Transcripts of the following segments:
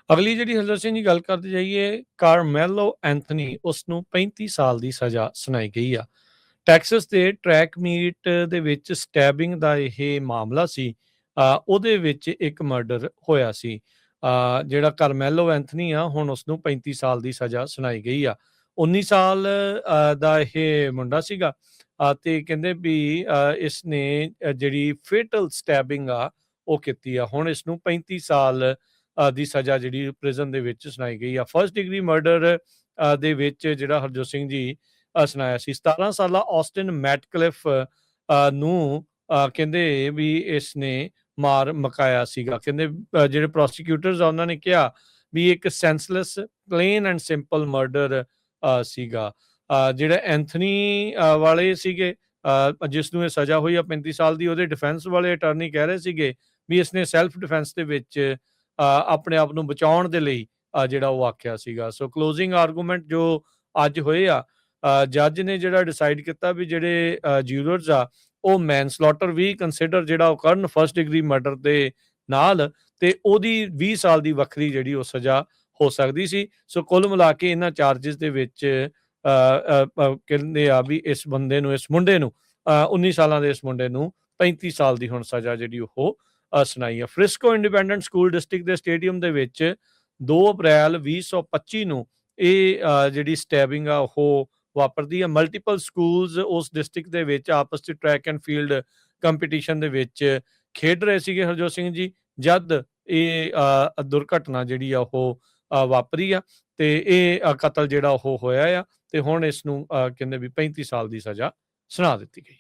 ਅਗਲੀ ਜਿਹੜੀ ਹਰਜੋਤ ਸਿੰਘ ਜੀ ਗੱਲ ਕਰਦੇ ਜਾਈਏ, ਕਾਰਮੈਲੋ ਐਂਥਨੀ ਉਸਨੂੰ 35 ਸਾਲ ਦੀ ਸਜ਼ਾ ਸੁਣਾਈ ਗਈ ਆ। ਟੈਕਸਸ ਦੇ ਟਰੈਕ ਮੀਟ ਦੇ ਵਿੱਚ ਸਟੈਬਿੰਗ ਦਾ ਇਹ ਮਾਮਲਾ ਸੀ। ਉਹਦੇ ਵਿੱਚ ਇੱਕ ਮਰਡਰ ਹੋਇਆ ਸੀ। ਜਿਹੜਾ ਕਾਰਮੈਲੋ ਐਂਥਨੀ ਆ, ਹੁਣ ਉਸਨੂੰ 35 ਸਾਲ ਦੀ ਸਜ਼ਾ ਸੁਣਾਈ ਗਈ ਆ। 19 ਸਾਲ ਦਾ ਇਹ ਮੁੰਡਾ ਸੀਗਾ, ਤੇ ਕਹਿੰਦੇ ਵੀ ਇਸਨੇ ਜਿਹੜੀ ਫੇਟਲ ਸਟੈਬਿੰਗ ਆ ਉਹ ਕੀਤੀ ਆ। ਹੁਣ ਇਸ ਨੂੰ 35 ਸਾਲ ਦੀ ਸਜ਼ਾ ਜਿਹੜੀ ਪ੍ਰਿਜ਼ਨ ਦੇ ਵਿੱਚ ਸੁਣਾਈ ਗਈ ਆ। ਫਰਸਟ ਡਿਗਰੀ ਮਰਡਰ ਦੇ ਵਿੱਚ ਜਿਹੜਾ ਹਰਜੋਤ ਸਿੰਘ ਜੀ ਸੁਣਾਇਆ ਸੀ। 17 ਸਾਲਾ ਆਸਟਿਨ ਮੈਟਕਲਿਫ ਨੂੰ ਕਹਿੰਦੇ ਵੀ ਇਸਨੇ ਮਾਰ ਮੁਕਾਇਆ ਸੀਗਾ। ਕਹਿੰਦੇ ਜਿਹੜੇ ਪ੍ਰੋਸੀਕਿਊਟਰਸ ਆ ਉਹਨਾਂ ਨੇ ਕਿਹਾ ਵੀ ਇੱਕ ਸੈਂਸਲੈਸ ਪਲੇਨ ਐਂਡ ਸਿੰਪਲ ਮਰਡਰ ਸੀਗਾ। ਜਿਹੜੇ ਐਂਥਨੀ ਵਾਲੇ ਸੀਗੇ, ਜਿਸ ਨੂੰ ਇਹ ਸਜ਼ਾ ਹੋਈ ਆ 35 ਸਾਲ ਦੀ, ਉਹਦੇ ਡਿਫੈਂਸ ਵਾਲੇ ਅਟਾਰਨੀ ਕਹਿ ਰਹੇ ਸੀਗੇ ਵੀ ਇਸਨੇ ਸੈਲਫ ਡਿਫੈਂਸ ਦੇ ਵਿੱਚ ਆਪਣੇ ਆਪ ਨੂੰ ਬਚਾਉਣ ਦੇ ਲਈ ਜਿਹੜਾ ਉਹ ਆਖਿਆ ਸੀਗਾ। ਸੋ ਕਲੋਜ਼ਿੰਗ ਆਰਗੂਮੈਂਟ ਜੋ ਅੱਜ ਹੋਏ ਆ, ਜੱਜ ਨੇ ਜਿਹੜਾ ਡਿਸਾਈਡ ਕੀਤਾ ਵੀ ਜਿਹੜੇ ਜੂਰਰਸ ਆ ਉਹ ਮੈਨਸਲੌਟਰ ਵੀ ਕੰਸੀਡਰ ਜਿਹੜਾ ਉਹ ਕਰਨ ਫਰਸਟ ਡਿਗਰੀ ਮਰਡਰ ਦੇ ਨਾਲ, ਤੇ ਉਹਦੀ 20 ਸਾਲ ਦੀ ਵੱਖਰੀ ਜਿਹੜੀ ਉਹ ਸਜ਼ਾ ਹੋ ਸਕਦੀ ਸੀ। ਸੋ ਕੁੱਲ ਮਿਲਾ ਕੇ ਇਹਨਾਂ ਚਾਰਜਸ ਦੇ ਵਿੱਚ ਕਹਿੰਦੇ ਆ ਵੀ ਇਸ ਮੁੰਡੇ ਨੂੰ 19 ਸਾਲਾਂ ਦੇ ਇਸ ਮੁੰਡੇ ਨੂੰ 35 ਸਾਲ ਦੀ ਹੁਣ ਸਜ਼ਾ ਜਿਹੜੀ ਉਹ ਸੁਣਾਈ ਆ। ਫ੍ਰਿਸਕੋ ਇੰਡੀਪੈਂਡੈਂਟ ਸਕੂਲ ਡਿਸਟ੍ਰਿਕਟ ਦੇ ਸਟੇਡੀਅਮ ਦੇ ਵਿੱਚ 2 ਅਪ੍ਰੈਲ 2025 ਨੂੰ ਇਹ ਜਿਹੜੀ ਸਟੈਬਿੰਗ ਆ ਉਹ ਵਾਪਰਦੀ ਆ। ਮਲਟੀਪਲ ਸਕੂਲਸ ਉਸ ਡਿਸਟ੍ਰਿਕਟ ਦੇ ਵਿੱਚ ਆਪਸ 'ਚ ਟਰੈਕ ਐਂਡ ਫੀਲਡ ਕੰਪੀਟੀਸ਼ਨ ਦੇ ਵਿੱਚ ਖੇਡ ਰਹੇ ਸੀਗੇ ਹਰਜੋਤ ਸਿੰਘ ਜੀ, ਜਦ ਇਹ ਦੁਰਘਟਨਾ ਜਿਹੜੀ ਆ ਉਹ ਵਾਪਰੀ ਆ, ਤੇ ਇਹ ਕਤਲ ਜਿਹੜਾ ਉਹ ਹੋਇਆ ਆ, ਤੇ ਹੁਣ ਇਸ ਨੂੰ ਕਹਿੰਦੇ ਵੀ 35 ਸਾਲ ਦੀ ਸਜ਼ਾ ਸੁਣਾ ਦਿੱਤੀ ਗਈ।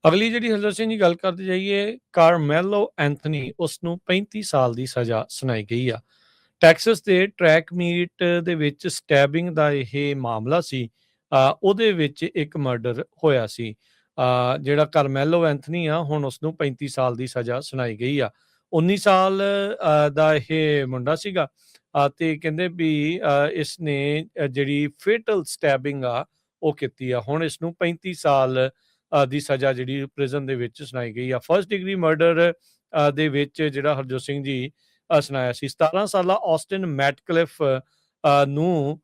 ਅਗਲੀ ਜਿਹੜੀ ਹਰਜੋਤ ਸਿੰਘ ਜੀ ਗੱਲ ਕਰਦੇ ਜਾਈਏ, ਕਾਰਮੈਲੋ ਐਂਥਨੀ ਉਸਨੂੰ 35 ਸਾਲ ਦੀ ਸਜ਼ਾ ਸੁਣਾਈ ਗਈ ਆ। ਟੈਕਸਸ ਦੇ ਟਰੈਕ ਮੀਟ ਦੇ ਵਿੱਚ ਸਟੈਬਿੰਗ ਦਾ ਇਹ ਮਾਮਲਾ ਸੀ। ਉਹਦੇ ਵਿੱਚ ਇੱਕ ਮਰਡਰ ਹੋਇਆ ਸੀ। ਜਿਹੜਾ ਕਾਰਮੈਲੋ ਐਂਥਨੀ ਆ, ਹੁਣ ਉਸਨੂੰ 35 ਸਾਲ ਦੀ ਸਜ਼ਾ ਸੁਣਾਈ ਗਈ ਆ। 19 ਸਾਲ ਦਾ ਇਹ ਮੁੰਡਾ ਸੀਗਾ, ਤੇ ਕਹਿੰਦੇ ਵੀ ਇਸਨੇ ਜਿਹੜੀ ਫੇਟਲ ਸਟੈਬਿੰਗ ਆ ਉਹ ਕੀਤੀ ਆ। ਹੁਣ ਇਸ ਨੂੰ 35 ਸਾਲ ਦੀ ਸਜ਼ਾ ਜਿਹੜੀ ਪ੍ਰਿਜ਼ਨ ਦੇ ਵਿੱਚ ਸੁਣਾਈ ਗਈ ਆ। ਫਰਸਟ ਡਿਗਰੀ ਮਰਡਰ ਦੇ ਵਿੱਚ ਜਿਹੜਾ ਹਰਜੋਤ ਸਿੰਘ ਜੀ ਸੁਣਾਇਆ ਸੀ। 17 ਸਾਲਾ ਆਸਟਿਨ ਮੈਟਕਲਿਫ ਨੂੰ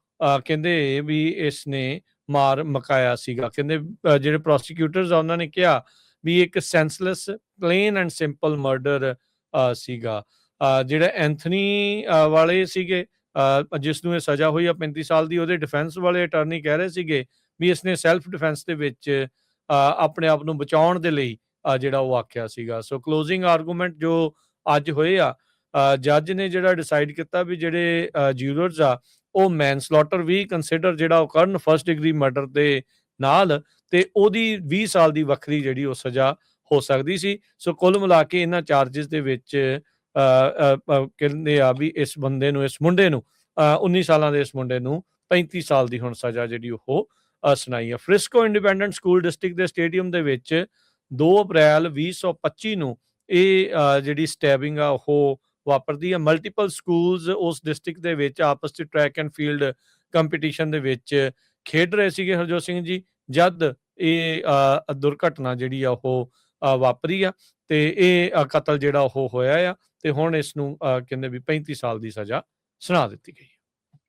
ਕਹਿੰਦੇ ਵੀ ਇਸਨੇ ਮਾਰ ਮੁਕਾਇਆ ਸੀਗਾ। ਕਹਿੰਦੇ ਜਿਹੜੇ ਪ੍ਰੋਸੀਕਿਊਟਰਸ ਆ ਉਹਨਾਂ ਨੇ ਕਿਹਾ ਵੀ ਇੱਕ ਸੈਂਸਲੈਸ ਪਲੇਨ ਐਂਡ ਸਿੰਪਲ ਮਰਡਰ ਸੀਗਾ। ਜਿਹੜੇ ਐਂਥਨੀ ਵਾਲੇ ਸੀਗੇ, ਜਿਸ ਨੂੰ ਇਹ ਸਜ਼ਾ ਹੋਈ ਆ 35 ਸਾਲ ਦੀ, ਉਹਦੇ ਡਿਫੈਂਸ ਵਾਲੇ ਅਟਾਰਨੀ ਕਹਿ ਰਹੇ ਸੀਗੇ ਵੀ ਇਸਨੇ ਸੈਲਫ ਡਿਫੈਂਸ ਦੇ ਵਿੱਚ ਆਪਣੇ ਆਪ ਨੂੰ ਬਚਾਉਣ ਦੇ ਲਈ ਜਿਹੜਾ ਉਹ ਆਖਿਆ ਸੀਗਾ। ਸੋ ਕਲੋਜ਼ਿੰਗ ਆਰਗੂਮੈਂਟ ਜੋ ਅੱਜ ਹੋਏ ਆ, ਜੱਜ ਨੇ ਜਿਹੜਾ ਡਿਸਾਈਡ ਕੀਤਾ ਵੀ ਜਿਹੜੇ ਜੂਰਰਸ ਆ ਉਹ ਮੈਨਸਲੌਟਰ ਵੀ ਕੰਸੀਡਰ ਜਿਹੜਾ ਉਹ ਕਰਨ ਫਰਸਟ ਡਿਗਰੀ ਮਰਡਰ ਦੇ ਨਾਲ, ਤੇ ਉਹਦੀ 20 ਸਾਲ ਦੀ ਵੱਖਰੀ ਜਿਹੜੀ ਉਹ ਸਜ਼ਾ ਹੋ ਸਕਦੀ ਸੀ। ਸੋ ਕੁੱਲ ਮਿਲਾ ਕੇ ਇਹਨਾਂ ਚਾਰਜਸ ਦੇ ਵਿੱਚ ਕਹਿੰਦੇ ਆ ਵੀ ਇਸ ਮੁੰਡੇ ਨੂੰ 19 ਸਾਲਾਂ ਦੇ ਇਸ ਮੁੰਡੇ ਨੂੰ 35 ਸਾਲ ਦੀ ਹੁਣ ਸਜ਼ਾ ਜਿਹੜੀ ਉਹ ਸੁਣਾਈ ਆ। ਫ੍ਰਿਸਕੋ ਇੰਡੀਪੈਂਡੈਂਟ ਸਕੂਲ ਡਿਸਟ੍ਰਿਕਟ ਦੇ ਸਟੇਡੀਅਮ ਦੇ ਵਿੱਚ 2 ਅਪ੍ਰੈਲ 2025 ਨੂੰ ਇਹ ਜਿਹੜੀ ਸਟੈਬਿੰਗ ਆ ਉਹ ਵਾਪਰਦੀ ਆ। ਮਲਟੀਪਲ ਸਕੂਲਸ ਉਸ ਡਿਸਟ੍ਰਿਕਟ ਦੇ ਵਿੱਚ ਆਪਸ 'ਚ ਟਰੈਕ ਐਂਡ ਫੀਲਡ ਕੰਪੀਟੀਸ਼ਨ ਦੇ ਵਿੱਚ ਖੇਡ ਰਹੇ ਸੀਗੇ ਹਰਜੋਤ ਸਿੰਘ ਜੀ, ਜਦ ਇਹ ਦੁਰਘਟਨਾ ਜਿਹੜੀ ਆ ਉਹ ਵਾਪਰੀ ਆ, ਤੇ ਇਹ ਕਤਲ ਜਿਹੜਾ ਉਹ ਹੋਇਆ ਆ, ਤੇ ਹੁਣ ਇਸ ਨੂੰ ਕਹਿੰਦੇ ਵੀ 35 ਸਾਲ ਦੀ ਸਜ਼ਾ ਸੁਣਾ ਦਿੱਤੀ ਗਈ।